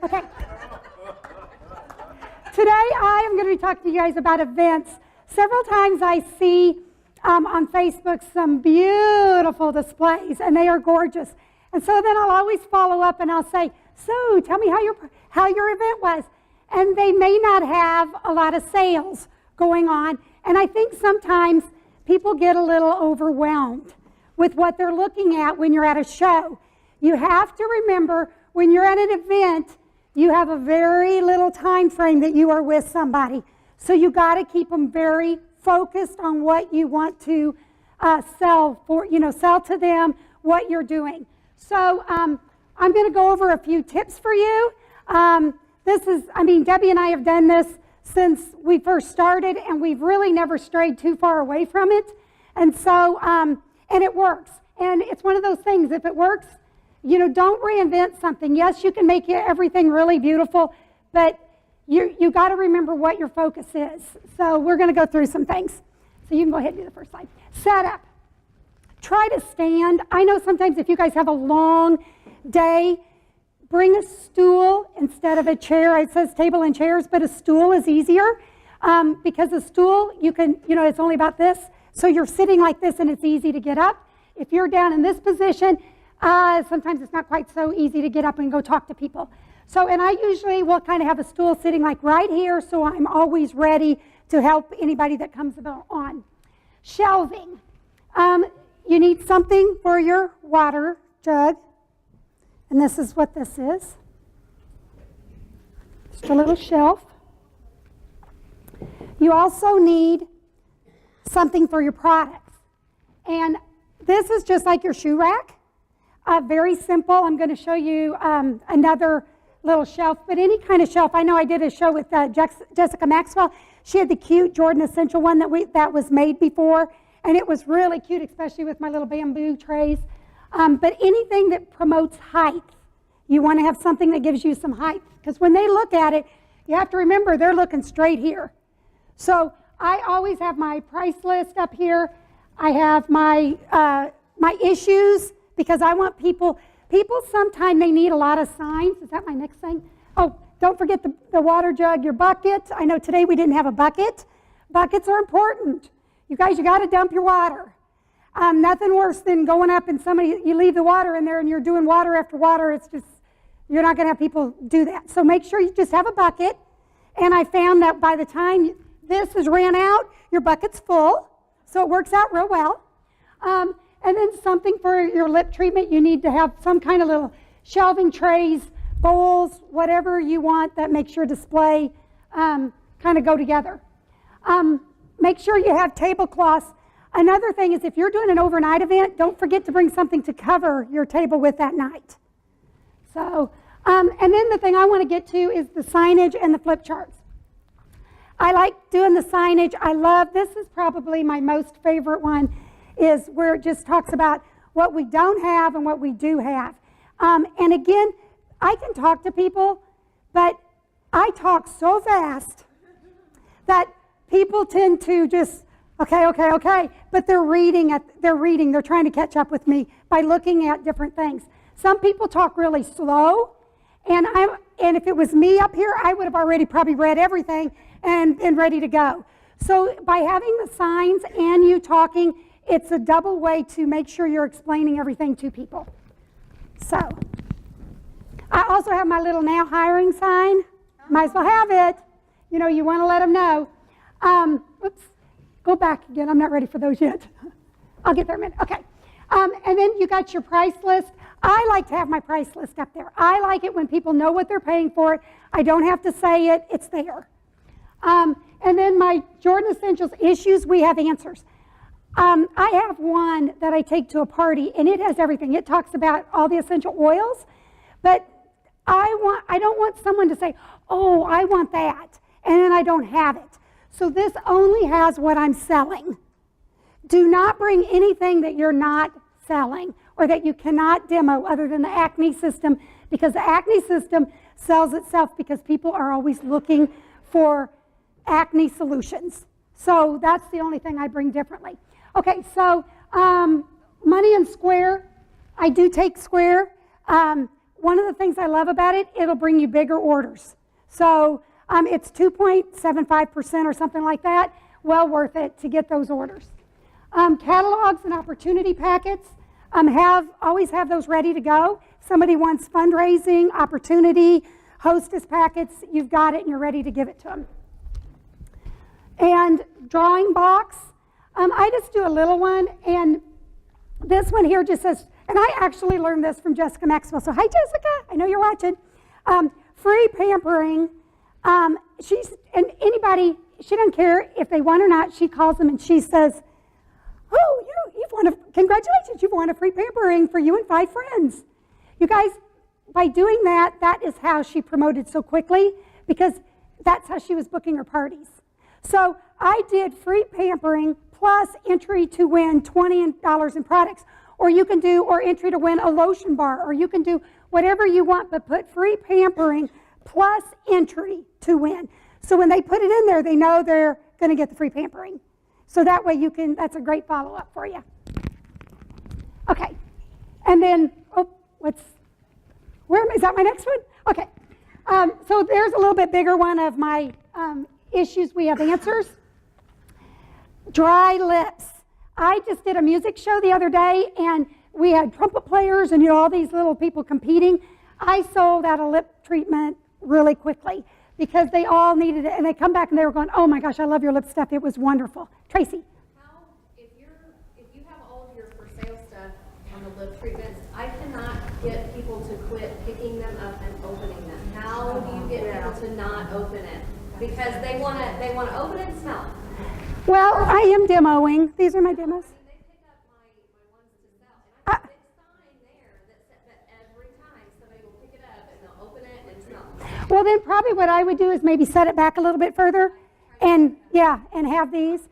Okay. Today I am going to be talking to you guys about events. Several times I see on Facebook some beautiful displays, and they are gorgeous. And so then I'll always follow up and I'll say, so tell me how your event was. And they may not have a lot of sales going on. And I think sometimes people get a little overwhelmed with what they're looking at when you're at a show. You have to remember when you're at an event, you have a very little time frame that you are with somebody. So you got to keep them very focused on what you want to sell to them, what you're doing. So I'm going to go over a few tips for you. Debbie and I have done this since we first started, and we've really never strayed too far away from it. And so, and it works. And it's one of those things, if it works, don't reinvent something. Yes, you can make everything really beautiful, but you got to remember what your focus is. So we're going to go through some things. So you can go ahead and do the first slide. Setup. Try to stand. I know sometimes if you guys have a long day, bring a stool instead of a chair. It says table and chairs, but a stool is easier because a stool, you can, it's only about this. So you're sitting like this and it's easy to get up. If you're down in this position, sometimes it's not quite so easy to get up and go talk to people. So, and I usually will kind of have a stool sitting like right here, so I'm always ready to help anybody that comes on. Shelving. You need something for your water jug. And this is what this is. Just a little shelf. You also need something for your products. And this is just like your shoe rack. Very simple. I'm going to show you another little shelf, but any kind of shelf. I know I did a show with Jessica Maxwell. She had the cute Jordan Essential one that was made before, and it was really cute, especially with my little bamboo trays. But anything that promotes height, you want to have something that gives you some height. Because when they look at it, you have to remember they're looking straight here. So I always have my price list up here. I have my issues because I want people sometimes they need a lot of signs. Is that my next thing? Oh, don't forget the water jug, your bucket. I know today we didn't have a bucket. Buckets are important. You guys, you got to dump your water. Nothing worse than going up and you leave the water in there and you're doing water after water. It's just, you're not going to have people do that. So make sure you just have a bucket. And I found that by the time this is ran out, your bucket's full. So it works out real well. And then something for your lip treatment. You need to have some kind of little shelving trays, bowls, whatever you want that makes your display kind of go together. Make sure you have tablecloths. Another thing is if you're doing an overnight event, don't forget to bring something to cover your table with that night. So, and then the thing I want to get to is the signage and the flip charts. I like doing the signage. This is probably my most favorite one, is where it just talks about what we don't have and what we do have. And again, I can talk to people, but I talk so fast that people tend to just, okay, but they're reading, they're trying to catch up with me by looking at different things. Some people talk really slow, and if it was me up here, I would have already probably read everything and been ready to go. So by having the signs and you talking, it's a double way to make sure you're explaining everything to people. So, I also have my little now hiring sign. Might as well have it. You want to let them know. Oops, go back again. I'm not ready for those yet. I'll get there in a minute. Okay. And then you got your price list. I like to have my price list up there. I like it when people know what they're paying for it. I don't have to say it. It's there. And then my Jordan Essentials issues, we have answers. I have one that I take to a party, and it has everything. It talks about all the essential oils, but I don't want someone to say, oh, I want that, and then I don't have it. So this only has what I'm selling. Do not bring anything that you're not selling or that you cannot demo other than the acne system, because the acne system sells itself because people are always looking for acne solutions. So that's the only thing I bring differently. Okay, so money and square. I do take square. one of the things I love about it, it'll bring you bigger orders. So it's 2.75% or something like that. Well worth it to get those orders. Catalogs and opportunity packets, always have those ready to go. Somebody wants fundraising, opportunity, hostess packets, you've got it and you're ready to give it to them. And drawing box, I just do a little one, and this one here just says, and I actually learned this from Jessica Maxwell, so hi Jessica, I know you're watching. Free pampering, and anybody, she doesn't care if they won or not, she calls them and she says, oh, you've won congratulations, you've won a free pampering for you and 5 friends. You guys, by doing that, that is how she promoted so quickly, because that's how she was booking her parties. So I did free pampering plus entry to win $20 in products, or you can do, or entry to win a lotion bar, or you can do whatever you want, but put free pampering plus entry to win. So when they put it in there, they know they're going to get the free pampering. So that way you can, that's a great follow-up for you. Okay, and then, is that my next one? Okay, so there's a little bit bigger one of my issues we have answers. Dry lips. I just did a music show the other day, and we had trumpet players and all these little people competing. I sold out a lip treatment really quickly because they all needed it, and they come back and they were going, oh my gosh, I love your lip stuff. It was wonderful. Tracy. If you have all of your for sale stuff on the lip treatments, I cannot get people to quit picking them up and opening them. How do you get people to not open it? Because they want to open it and smell it. Well, I am demoing. These are my demos. They pick up my ones to sell, and I have a big sign there that every time somebody will pick it up and they'll open it and smell it. Well, then probably what I would do is maybe set it back a little bit further, and and have these.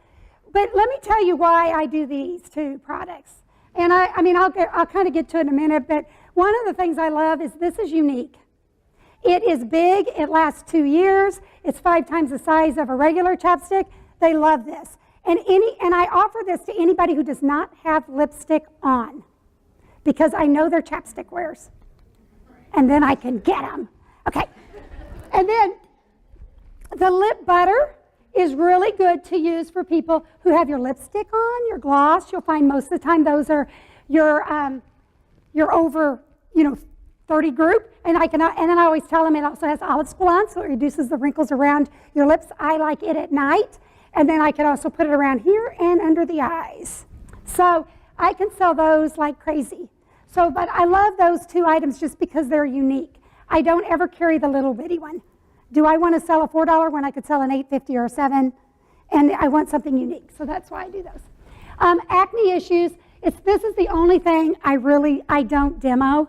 But let me tell you why I do these two products. And I'll kind of get to it in a minute. But one of the things I love is this is unique. It is big. It lasts 2 years. It's 5 times the size of a regular chapstick. They love this. And I offer this to anybody who does not have lipstick on, because I know they're chapstick wearers. And then I can get them. Okay. And then the lip butter is really good to use for people who have your lipstick on, your gloss. You'll find most of the time those are your over, 30 group. And then I always tell them it also has olive splon, so it reduces the wrinkles around your lips. I like it at night. And then I can also put it around here and under the eyes. So I can sell those like crazy. But I love those 2 items just because they're unique. I don't ever carry the little bitty one. Do I want to sell a $4 when I could sell an $8.50 or a $7? And I want something unique, so that's why I do those. Acne issues, this is the only thing I don't demo.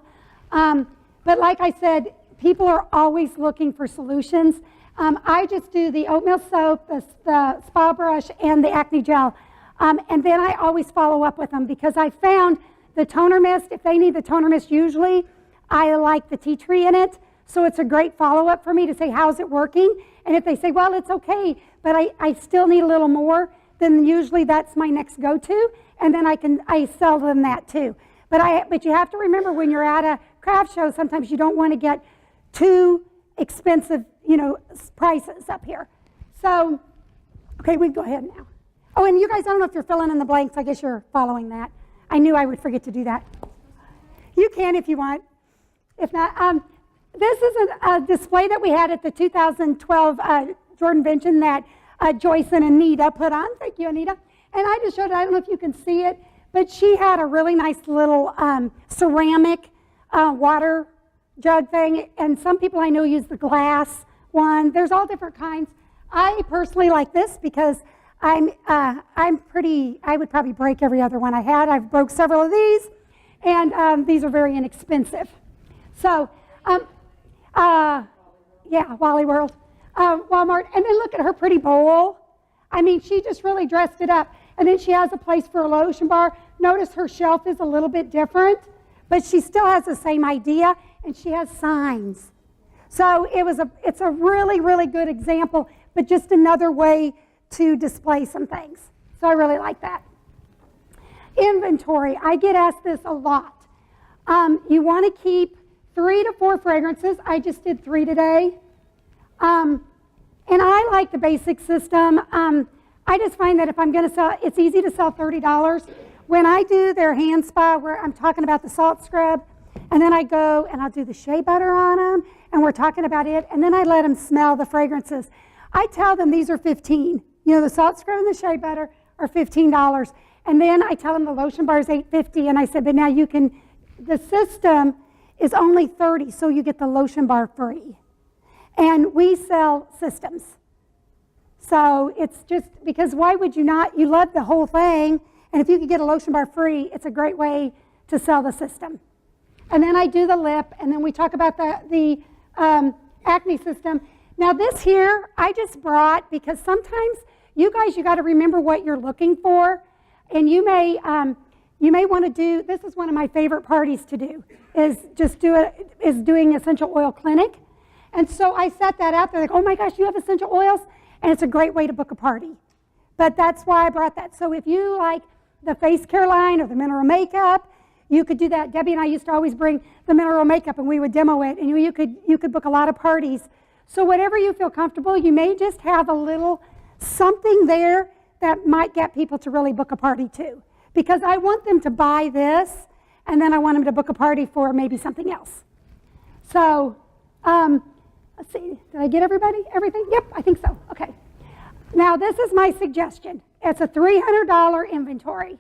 But like I said, people are always looking for solutions. I just do the oatmeal soap, the spa brush, and the acne gel. And then I always follow up with them because I found the toner mist, if they need the toner mist, usually I like the tea tree in it. So it's a great follow-up for me to say, how's it working? And if they say, well, it's okay, but I still need a little more, then usually that's my next go-to. And then I sell them that too. But you have to remember when you're at a craft show, sometimes you don't want to get too expensive, prices up here. So, okay, we can go ahead now. Oh, and you guys, I don't know if you're filling in the blanks. I guess you're following that. I knew I would forget to do that. You can if you want. If not, this is a display that we had at the 2012 Jordanvention that Joyce and Anita put on. Thank you, Anita. And I just showed it. I don't know if you can see it, but she had a really nice little ceramic water jug thing. And some people I know use the glass one. There's all different kinds. I personally like this because I would probably break every other one I had. I've broke several of these, and these are very inexpensive. So, Wally World, Walmart. And then look at her pretty bowl. I mean, she just really dressed it up. And then she has a place for a lotion bar. Notice her shelf is a little bit different, but she still has the same idea, and she has signs. So it's a really, really good example, but just another way to display some things. So I really like that. Inventory. I get asked this a lot. You want to keep 3 to 4 fragrances. I just did 3 today. And I like the basic system. I just find that if I'm going to sell, it's easy to sell $30. When I do their hand spa, where I'm talking about the salt scrub, and then I go and I'll do the shea butter on them, and we're talking about it, and then I let them smell the fragrances. I tell them these are $15. You know, the salt scrub and the shea butter are $15. And then I tell them the lotion bar is $8.50, and I said, but now you can, the system is only $30, so you get the lotion bar free. And we sell systems. So it's just, because why would you not? You love the whole thing, and if you could get a lotion bar free, it's a great way to sell the system. And then I do the lip, and then we talk about the acne system. Now this here, I just brought, because sometimes you guys, you got to remember what you're looking for, and you may want to do, this is one of my favorite parties to do, is doing essential oil clinic. And so I set that out there, like, oh my gosh, you have essential oils? And it's a great way to book a party. But that's why I brought that. So if you like the face care line or the mineral makeup, you could do that. Debbie and I used to always bring the mineral makeup and we would demo it, and you could book a lot of parties. So whatever you feel comfortable, you may just have a little something there that might get people to really book a party too. Because I want them to buy this, and then I want them to book a party for maybe something else. So, let's see, did I get everything? Yep, I think so. Okay. Now, this is my suggestion. It's a $300 inventory.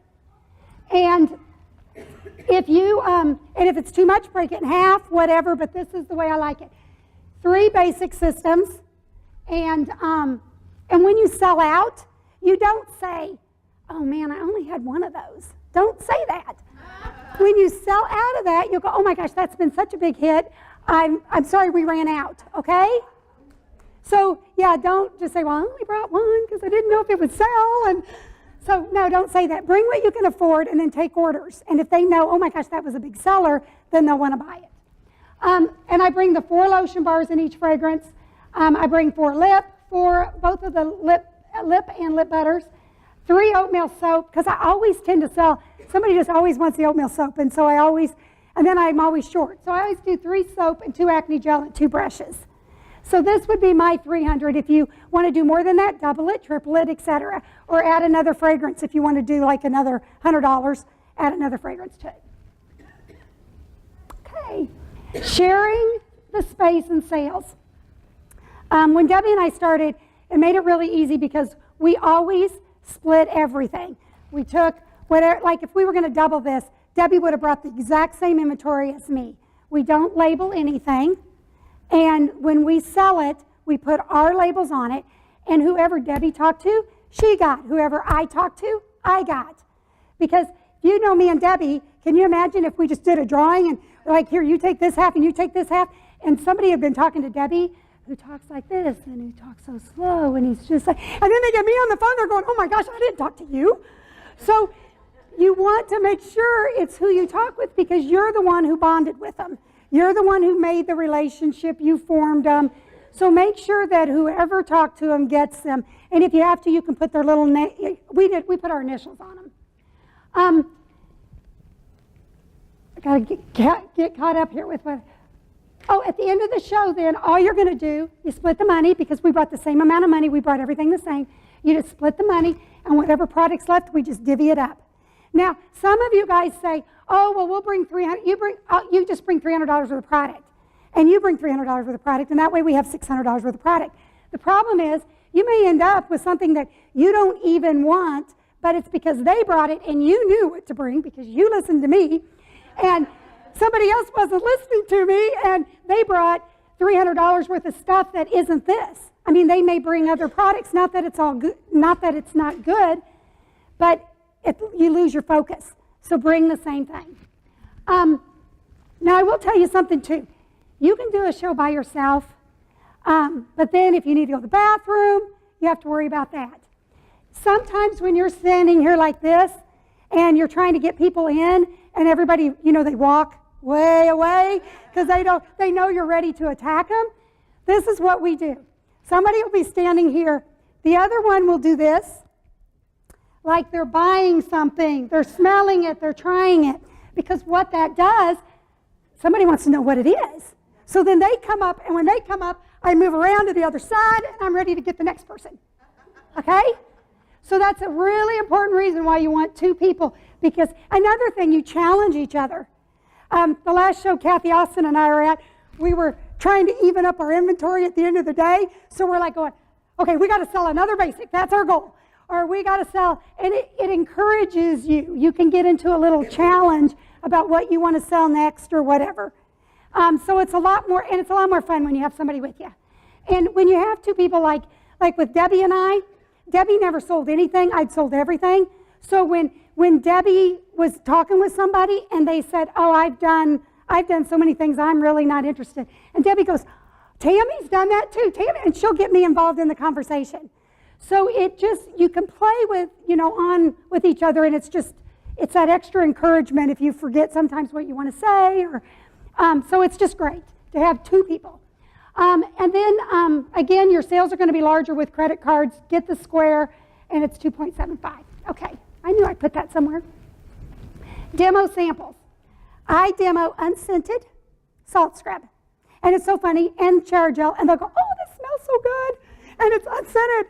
And if you, and if it's too much, break it in half, whatever, but this is the way I like it. 3 basic systems. And when you sell out, you don't say, oh man, I only had one of those. Don't say that. When you sell out of that, you'll go, oh my gosh, that's been such a big hit. I'm sorry we ran out, okay? So, yeah, don't just say, well, I only brought one because I didn't know if it would sell. And so, no, don't say that. Bring what you can afford and then take orders. And if they know, oh my gosh, that was a big seller, then they'll want to buy it. And I bring the 4 lotion bars in each fragrance. I bring 4 lip, 4, both of the lip and lip butters, 3 oatmeal soap, because I always tend to sell, somebody just always wants the oatmeal soap, and so and then I'm always short. So I always do 3 soap and 2 acne gel and 2 brushes. So this would be my $300. If you want to do more than that, double it, triple it, etc. Or add another fragrance if you want to do like another $100, add another fragrance to it. Okay. Sharing the space and sales. When Debbie and I started, it made it really easy because we always split everything. We took whatever, like if we were going to double this, Debbie would have brought the exact same inventory as me. We don't label anything, and when we sell it, we put our labels on it, and whoever Debbie talked to, she got. Whoever I talked to, I got. Because you know me and Debbie, can you imagine if we just did a drawing and like, here, you take this half and you take this half, and somebody had been talking to Debbie who talks like this and who talks so slow, and he's just like, and then they get me on the phone, they're going, oh my gosh, I didn't talk to you. So you want to make sure it's who you talk with because you're the one who bonded with them. You're the one who made the relationship, you formed them. So make sure that whoever talked to them gets them. And if you have to, you can put their little name. We put our initials on them. I got to get caught up here with what. Oh, at the end of the show, then, all you're going to do, you split the money because we brought the same amount of money. We brought everything the same. You just split the money, and whatever product's left, we just divvy it up. Now, some of you guys say, oh, well, we'll bring $300. You just bring $300 worth of product, and you bring $300 worth of product, and that way we have $600 worth of product. The problem is you may end up with something that you don't even want, but it's because they brought it, and you knew what to bring because you listened to me, and somebody else wasn't listening to me, and they brought $300 worth of stuff that isn't this. I mean, they may bring other products, not that it's all good, not that it's not good, but you lose your focus. So bring the same thing. Now, I will tell you something, too. You can do a show by yourself, but then if you need to go to the bathroom, you have to worry about that. Sometimes when you're standing here like this, and you're trying to get people in, and everybody, you know, they walk way away because they know you're ready to attack them. This is what we do. Somebody will be standing here. The other one will do this, like they're buying something, they're smelling it, they're trying it. Because what that does, somebody wants to know what it is. So then they come up, and when they come up, I move around to the other side, and I'm ready to get the next person. Okay? So that's a really important reason why you want two people. Because another thing, you challenge each other. The last show Kathy Austin and I were at, we were trying to even up our inventory at the end of the day. So we're like going, okay, we got to sell another basic. That's our goal. Or we got to sell. And it encourages you. You can get into a little challenge about what you want to sell next or whatever. So it's a lot more, and it's a lot more fun when you have somebody with you. And when you have two people like with Debbie and I, Debbie never sold anything. I'd sold everything. So when Debbie was talking with somebody and they said, oh, I've done so many things, I'm really not interested. And Debbie goes, Tammy's done that too, Tammy, and she'll get me involved in the conversation. So it just, you can play with, on with each other, and it's that extra encouragement if you forget sometimes what you want to say, or so it's just great to have two people. And then, again, your sales are going to be larger with credit cards. Get the square, and it's 2.75. Okay, I knew I put that somewhere. Demo samples. I demo unscented salt scrub. And it's so funny, and shower gel, and they'll go, oh, this smells so good, and it's unscented.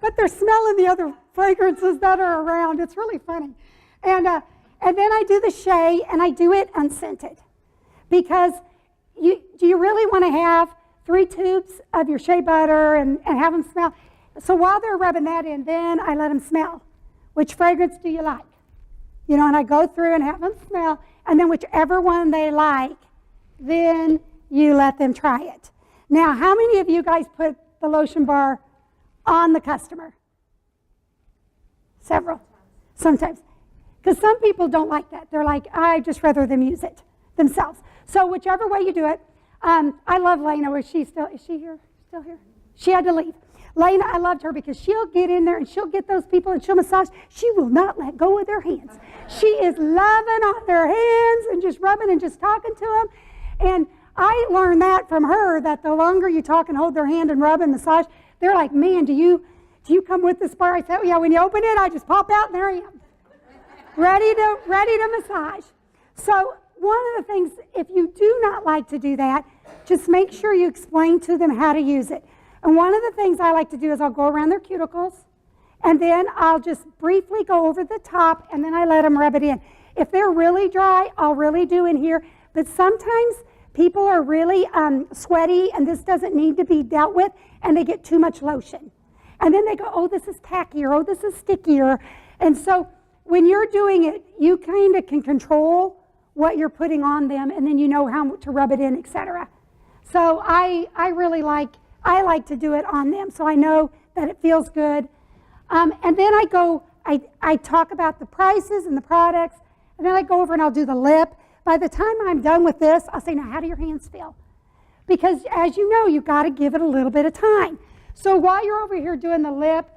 But they're smelling the other fragrances that are around. It's really funny. And then I do the shea, and I do it unscented. Because do you really want to have 3 tubes of your shea butter and have them smell? So while they're rubbing that in, then I let them smell. Which fragrance do you like? And I go through and have them smell, and then whichever one they like, then you let them try it. Now, how many of you guys put the lotion bar on the customer? Several. Sometimes. Because some people don't like that. They're like, I'd just rather them use it themselves. So whichever way you do it, I love Lena. Is she here? Still here? She had to leave. Lena, I loved her because she'll get in there and she'll get those people and she'll massage. She will not let go of their hands. She is loving on their hands and just rubbing and just talking to them. And I learned that from her, that the longer you talk and hold their hand and rub and massage, they're like, man, do you come with this bar? I said, oh, yeah, when you open it, I just pop out and there I am. ready to massage. So one of the things, if you do not like to do that, just make sure you explain to them how to use it. And one of the things I like to do is I'll go around their cuticles, and then I'll just briefly go over the top, and then I let them rub it in. If they're really dry, I'll really do in here. But sometimes people are really sweaty, and this doesn't need to be dealt with, and they get too much lotion. And then they go, oh, this is tacky, or oh, this is stickier. And so when you're doing it, you kind of can control what you're putting on them, and then you know how to rub it in, etc. So I like to do it on them, so I know that it feels good. And then I talk about the prices and the products, and then I go over and I'll do the lip. By the time I'm done with this, I'll say, now, how do your hands feel? Because as you know, you've got to give it a little bit of time. So while you're over here doing the lip,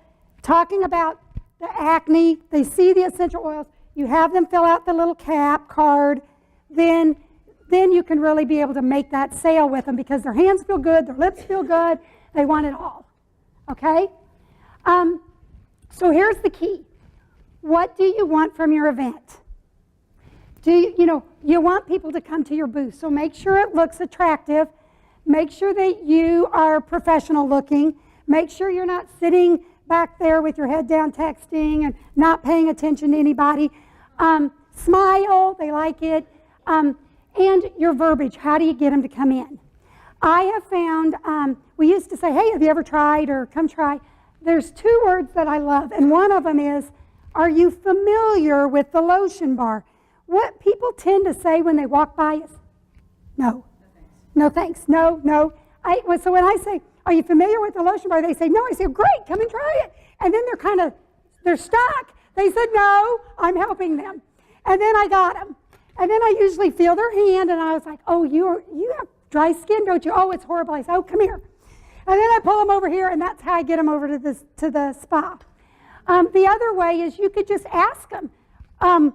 talking about the acne, they see the essential oils, you have them fill out the little card, then you can really be able to make that sale with them because their hands feel good, their lips feel good, they want it all. Okay? So here's the key. What do you want from your event? You want people to come to your booth, so make sure it looks attractive. Make sure that you are professional looking. Make sure you're not sitting back there with your head down texting and not paying attention to anybody. Smile, they like it. And your verbiage, how do you get them to come in? I have found, we used to say, hey, have you ever tried, or come try. There's 2 words that I love, and one of them is, are you familiar with the lotion bar? What people tend to say when they walk by is, no. No thanks. No. So when I say, are you familiar with the lotion bar? They say, no. I say, great, come and try it. And then they're stuck. They said, no, I'm helping them. And then I got them. And then I usually feel their hand, and I was like, oh, you have dry skin, don't you? Oh, it's horrible. I say, oh, come here. And then I pull them over here, and that's how I get them over to the spa. The other way is you could just ask them, have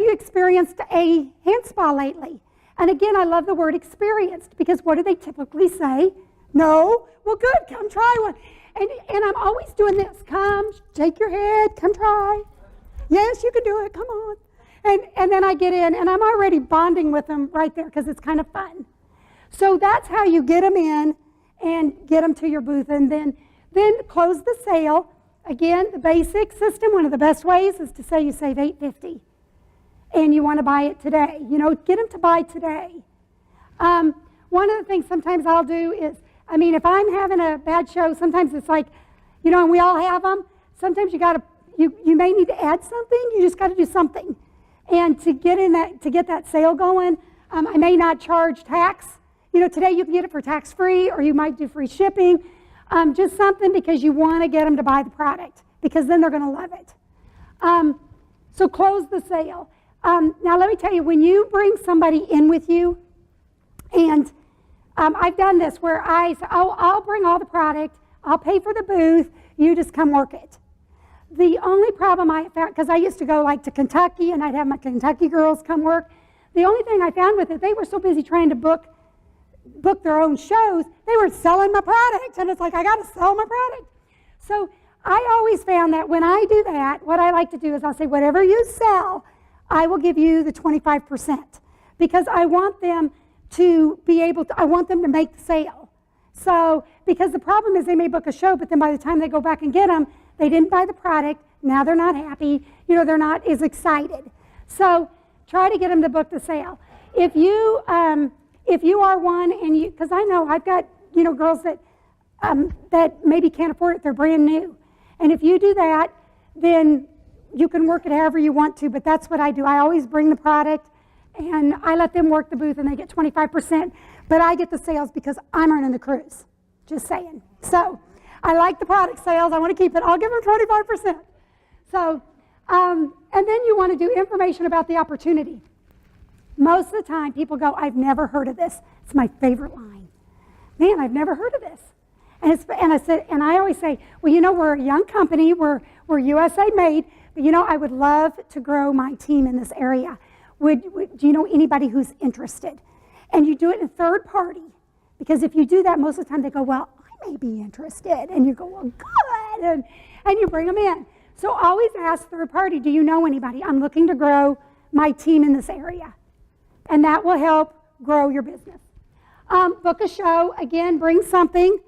you experienced a hand spa lately? And again, I love the word experienced, because what do they typically say? No? Well, good, come try one. And I'm always doing this. Come, shake your head, come try. Yes, you can do it, come on. And then I get in, and I'm already bonding with them right there because it's kind of fun. So that's how you get them in and get them to your booth, and then close the sale. Again, the basic system, one of the best ways is to say you save $8.50 and you want to buy it today. You know, get them to buy today. One of the things sometimes I'll do is, I mean, if I'm having a bad show, sometimes it's like, you know, and we all have them, sometimes you may need to add something, you just got to do something. And to get that sale going, I may not charge tax. You know, today you can get it for tax-free, or you might do free shipping. Just something because you want to get them to buy the product, because then they're going to love it. So close the sale. Now let me tell you, when you bring somebody in with you, and I've done this where I say, oh, I'll bring all the product, I'll pay for the booth, you just come work it. The only problem I found, because I used to go like to Kentucky and I'd have my Kentucky girls come work, the only thing I found with it, they were so busy trying to book their own shows, they were selling my product, and it's like, I got to sell my product. So I always found that when I do that, what I like to do is I'll say, whatever you sell, I will give you the 25%, because I want them to be able to, I want them to make the sale. So, because the problem is they may book a show, but then by the time they go back and get them, they didn't buy the product, now they're not happy, you know, they're not as excited. So try to get them to book the sale. If you are one, and you, because I know I've got, you know, girls that that maybe can't afford it, they're brand new. And if you do that, then you can work it however you want to, but that's what I do. I always bring the product, and I let them work the booth, and they get 25%, but I get the sales because I'm earning the cruise, just saying. So I like the product sales. I want to keep it. I'll give them 25%. So, and then you want to do information about the opportunity. Most of the time, people go, I've never heard of this. It's my favorite line. Man, I've never heard of this. And I always say, well, you know, we're a young company. We're USA made, but, you know, I would love to grow my team in this area. Do you know anybody who's interested? And you do it in third party, because if you do that, most of the time they go, well, I may be interested. And you go, well, good. And you bring them in. So always ask third party, do you know anybody? I'm looking to grow my team in this area. And that will help grow your business. Book a show. Again, bring something.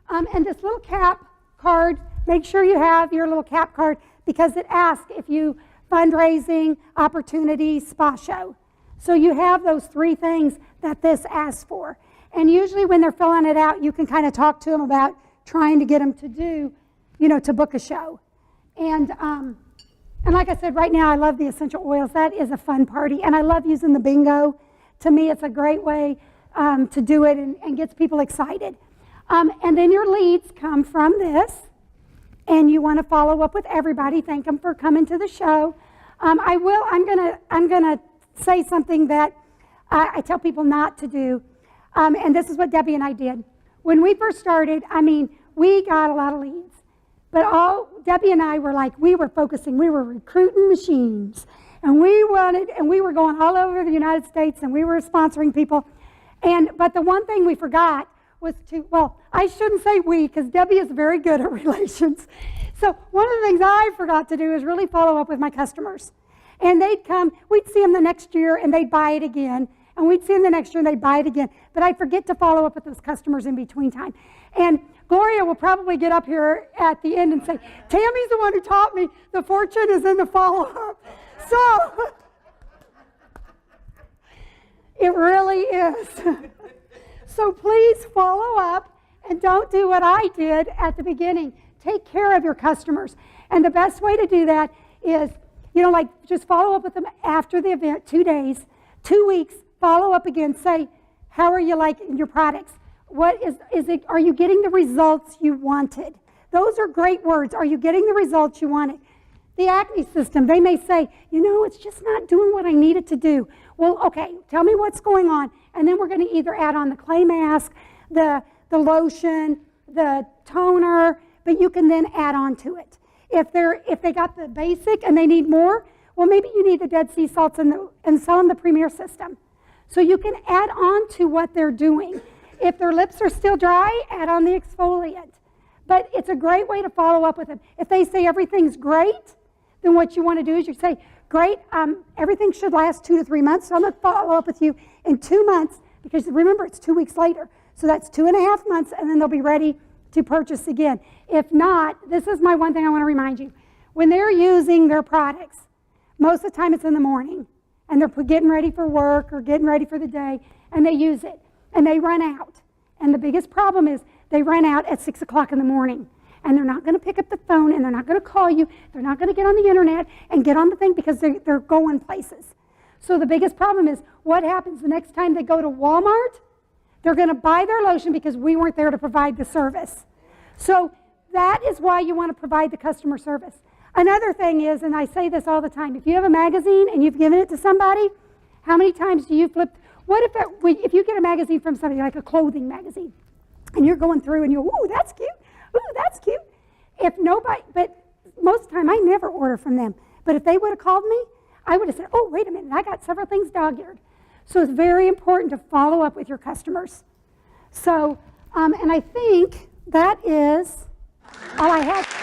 And this little cap card, make sure you have your little cap card, because it asks if you fundraising, opportunity, spa show. So you have those three things that this asks for. And usually when they're filling it out, you can kind of talk to them about trying to get them to do, you know, to book a show. And like I said, right now I love the essential oils. That is a fun party. And I love using the bingo. To me, it's a great way to do it and gets people excited. And then your leads come from this. And you want to follow up with everybody. Thank them for coming to the show. I'm gonna say something that I tell people not to do. And this is what Debbie and I did. When we first started, I mean, we got a lot of leads. But Debbie and I were like, we were recruiting machines. And we were going all over the United States, and we were sponsoring people. But the one thing we forgot was I shouldn't say we, because Debbie is very good at relations. So one of the things I forgot to do is really follow up with my customers. And they'd come, we'd see them the next year, and they'd buy it again. And we'd see them the next year, and they'd buy it again. But I'd forget to follow up with those customers in between time. And Gloria will probably get up here at the end and say, Tammy's the one who taught me the fortune is in the follow-up. So, it really is. So please follow up, and don't do what I did at the beginning. Take care of your customers. And the best way to do that is, you know, like just follow up with them after the event, 2 days, 2 weeks, follow up again, say, how are you liking your products? What is it? Are you getting the results you wanted? Those are great words. Are you getting the results you wanted? The acne system, they may say, you know, it's just not doing what I need it to do. Well, okay, tell me what's going on. And then we're going to either add on the clay mask, the lotion, the toner, but you can then add on to it. If they got the basic and they need more, well, maybe you need the Dead Sea salts and sell them the Premier system. So you can add on to what they're doing. If their lips are still dry, add on the exfoliant. But it's a great way to follow up with them. If they say everything's great, then what you want to do is you say, great. Everything should last 2 to 3 months. So I'm going to follow up with you in 2 months because remember, it's 2 weeks later. So that's 2.5 months, and then they'll be ready to purchase again. If not, this is my one thing I want to remind you. When they're using their products, most of the time it's in the morning, and they're getting ready for work or getting ready for the day, and they use it, and they run out. And the biggest problem is they run out at 6 o'clock in the morning. And they're not going to pick up the phone, and they're not going to call you. They're not going to get on the internet and get on the thing because they're going places. So the biggest problem is what happens the next time they go to Walmart? They're going to buy their lotion because we weren't there to provide the service. So that is why you want to provide the customer service. Another thing is, and I say this all the time, if you have a magazine and you've given it to somebody, how many times do you flip? What if you get a magazine from somebody, like a clothing magazine, and you're going through and you're, ooh, that's cute. Ooh, that's cute. If nobody, but most of the time I never order from them. But if they would have called me, I would have said, oh, wait a minute, I got several things dog-eared. So it's very important to follow up with your customers. So, and I think that is all I have.